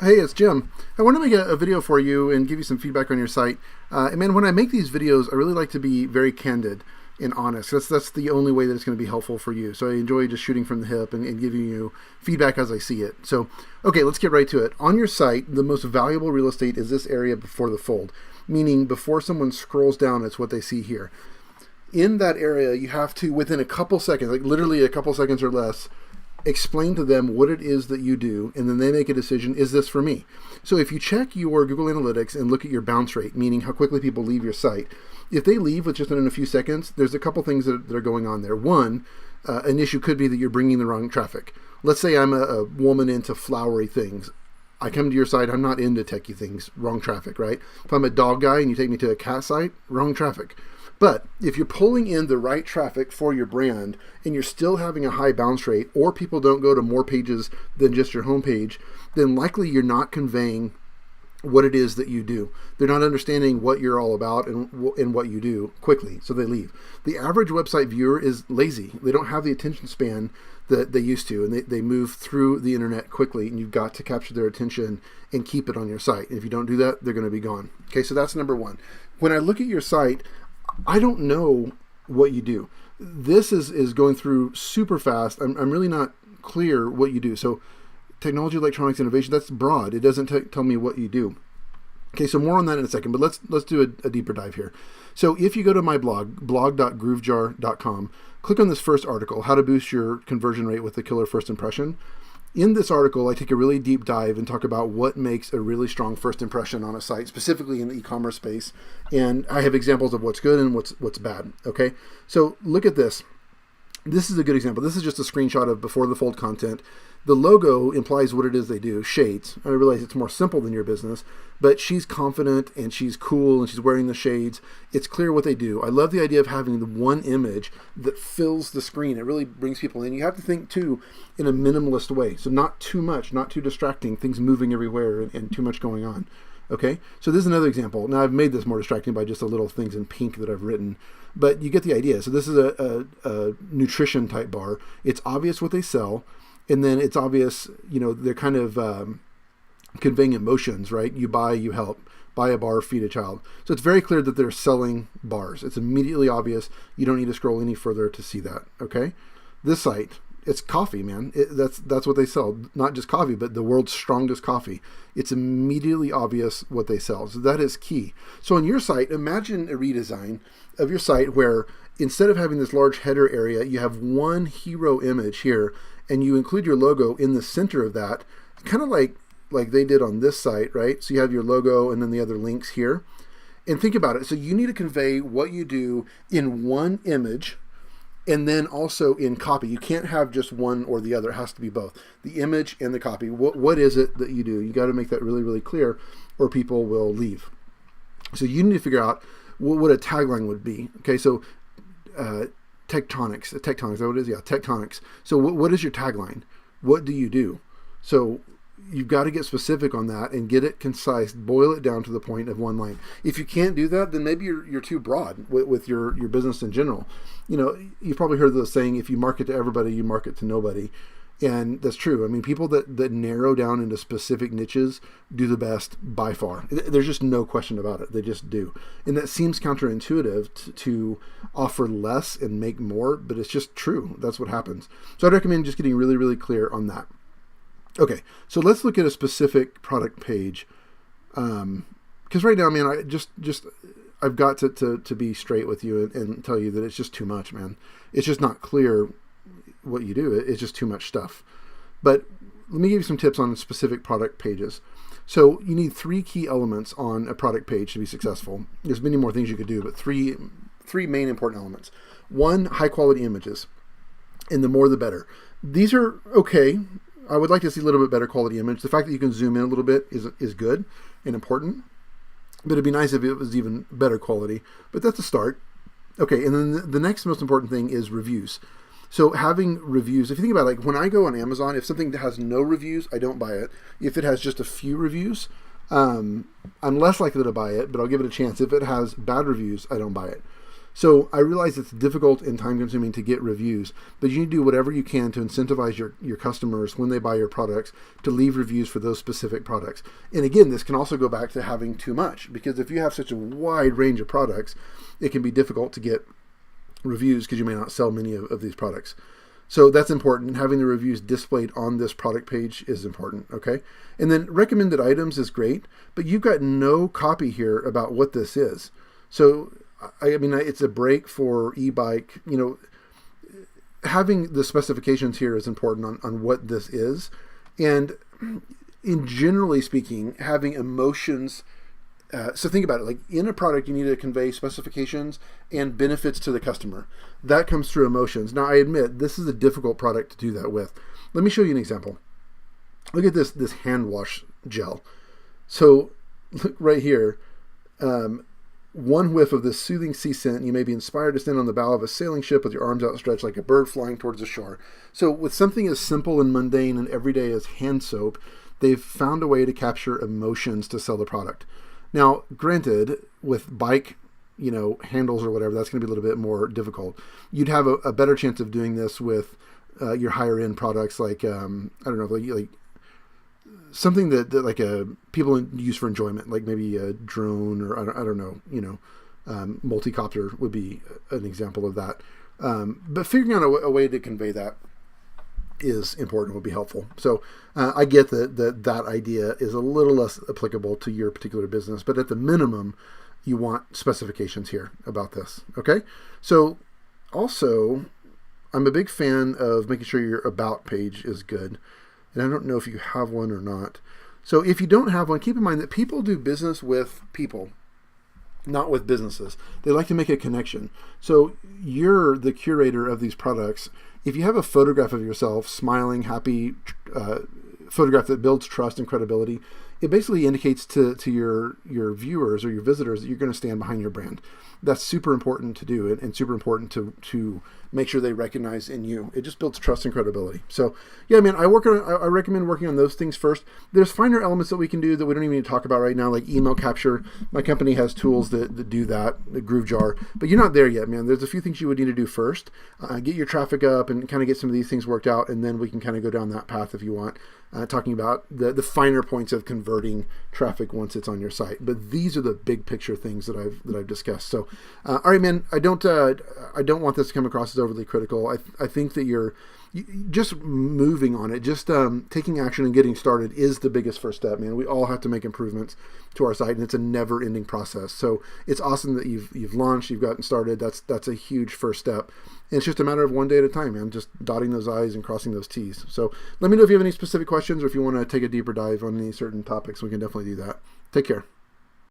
Hey, it's Jim. I want to make a video for you and give you some feedback on your site. And man, when I make these videos, I really like to be very candid and honest. That's the only way that it's going to be helpful for you. So I enjoy just shooting from the hip and giving you feedback as I see it. So, okay, let's get right to it. On your site, the most valuable real estate is this area before the fold, meaning before someone scrolls down, it's what they see here. In that area, you have to, within a couple seconds, like literally a couple seconds or less, explain to them what it is that you do, and then they make a decision, is this for me? So if you check your Google Analytics and look at your bounce rate, meaning how quickly people leave your site, if they leave within a few seconds, there's a couple things that are going on there. One, an issue could be that you're bringing the wrong traffic. Let's say I'm a woman into flowery things. I come to your site, I'm not into techie things, wrong traffic, right? If I'm a dog guy and you take me to a cat site, wrong traffic. But if you're pulling in the right traffic for your brand and you're still having a high bounce rate, or people don't go to more pages than just your homepage, then likely you're not conveying what it is that you do. They're not understanding what you're all about and what you do quickly, so they leave. The average website viewer is lazy. They don't have the attention span that they used to, and they move through the internet quickly, and you've got to capture their attention and keep it on your site. And if you don't do that, they're going to be gone. Okay, so that's number one. When I look at your site, I don't know what you do. This is going through super fast. I'm really not clear what you do. So technology, electronics, innovation, that's broad. It doesn't tell me what you do. Okay, so more on that in a second, but let's do a deeper dive here. So if you go to my blog.groovejar.com, click on this first article, How to Boost Your Conversion Rate with a Killer First Impression. In this article, I take a really deep dive and talk about what makes a really strong first impression on a site, specifically in the e-commerce space. And I have examples of what's good and what's bad. Okay, so look at this. This is a good example. This is just a screenshot of before the fold content. The logo implies what it is they do, shades. I realize it's more simple than your business, but she's confident and she's cool and she's wearing the shades. It's clear what they do. I love the idea of having the one image that fills the screen. It really brings people in. You have to think too in a minimalist way. So not too much, not too distracting, things moving everywhere and too much going on. Okay, so this is another example. Now I've made this more distracting by just the little things in pink that I've written, but you get the idea. So this is a nutrition type bar. It's obvious what they sell, and then it's obvious, they're kind of conveying emotions, right? You buy, you help. Buy a bar, feed a child. So it's very clear that they're selling bars. It's immediately obvious. You don't need to scroll any further to see that, okay? This site, it's coffee, man. That's what they sell. Not just coffee, but the world's strongest coffee. It's immediately obvious what they sell. So that is key. So on your site, imagine a redesign of your site where instead of having this large header area, you have one hero image here, and you include your logo in the center of that, kind of like they did on this site, right? So you have your logo and then the other links here. And think about it. So you need to convey what you do in one image, and then also in copy. You can't have just one or the other. It has to be both. The image and the copy. What is it that you do? You got to make that really, really clear or people will leave. So you need to figure out what a tagline would be. Okay, so Techtonics. Techtonics, is that what it is? Yeah, Techtonics. So what is your tagline? What do you do? So you've got to get specific on that and get it concise, boil it down to the point of one line. If you can't do that, then maybe you're too broad with your business in general. You've probably heard the saying, if you market to everybody, you market to nobody. And that's true. I mean, people that narrow down into specific niches do the best by far. There's just no question about it. They just do. And that seems counterintuitive to offer less and make more, but it's just true. That's what happens. So I'd recommend just getting really, really clear on that. Okay, so let's look at a specific product page. Because right now, man, I've got to be straight with you and tell you that it's just too much, man. It's just not clear what you do. It's just too much stuff. But let me give you some tips on specific product pages. So you need 3 key elements on a product page to be successful. There's many more things you could do, but three main important elements. 1, high quality images, and the more the better. These are okay. I would like to see a little bit better quality image. The fact that you can zoom in a little bit is good and important, but it'd be nice if it was even better quality, but that's a start. Okay, and then the next most important thing is reviews. So having reviews, if you think about it, like when I go on Amazon, if something has no reviews, I don't buy it. If it has just a few reviews, I'm less likely to buy it, but I'll give it a chance. If it has bad reviews, I don't buy it. So I realize it's difficult and time consuming to get reviews, but you need to do whatever you can to incentivize your customers when they buy your products to leave reviews for those specific products. And again, this can also go back to having too much, because if you have such a wide range of products, it can be difficult to get reviews because you may not sell many of these products. So that's important. Having the reviews displayed on this product page is important, okay? And then recommended items is great, but you've got no copy here about what this is. So, I mean, it's a brake for e-bike. You know, having the specifications here is important on what this is. And in generally speaking, having emotions. So think about it, like in a product, you need to convey specifications and benefits to the customer. That comes through emotions. Now, I admit this is a difficult product to do that with. Let me show you an example. Look at this hand wash gel. So look right here. One whiff of this soothing sea scent, and you may be inspired to stand on the bow of a sailing ship with your arms outstretched like a bird flying towards the shore. So with something as simple and mundane and everyday as hand soap, they've found a way to capture emotions to sell the product. Now, granted, with bike, handles or whatever, that's going to be a little bit more difficult. You'd have a better chance of doing this with your higher end products, like I don't know, like something that like people use for enjoyment, like maybe a drone or I don't know, multicopter would be an example of that. But figuring out a way to convey that is important, would be helpful. So I get that idea is a little less applicable to your particular business, but at the minimum, you want specifications here about this. Okay. So also, I'm a big fan of making sure your about page is good. And I don't know if you have one or not. So if you don't have one, keep in mind that people do business with people, not with businesses. They like to make a connection. So you're the curator of these products. If you have a photograph of yourself, smiling, happy, photograph that builds trust and credibility, it basically indicates to your viewers or your visitors that you're going to stand behind your brand. That's super important to do and super important to make sure they recognize in you. It just builds trust and credibility. So yeah, man, I recommend working on those things first. There's finer elements that we can do that we don't even need to talk about right now, like email capture. My company has tools that do that, the GrooveJar, but you're not there yet, man. There's a few things you would need to do first. Get your traffic up and kind of get some of these things worked out, and then we can kind of go down that path if you want. Talking about the finer points of converting traffic once it's on your site. But these are the big picture things that I've discussed. So, all right, man, I don't want this to come across as overly critical. I think that you're just moving on it, just taking action and getting started is the biggest first step, man. We all have to make improvements to our site, and it's a never-ending process. So it's awesome that you've launched, you've gotten started. That's a huge first step. And it's just a matter of one day at a time, man, just dotting those I's and crossing those T's. So let me know if you have any specific questions or if you want to take a deeper dive on any certain topics. We can definitely do that. Take care.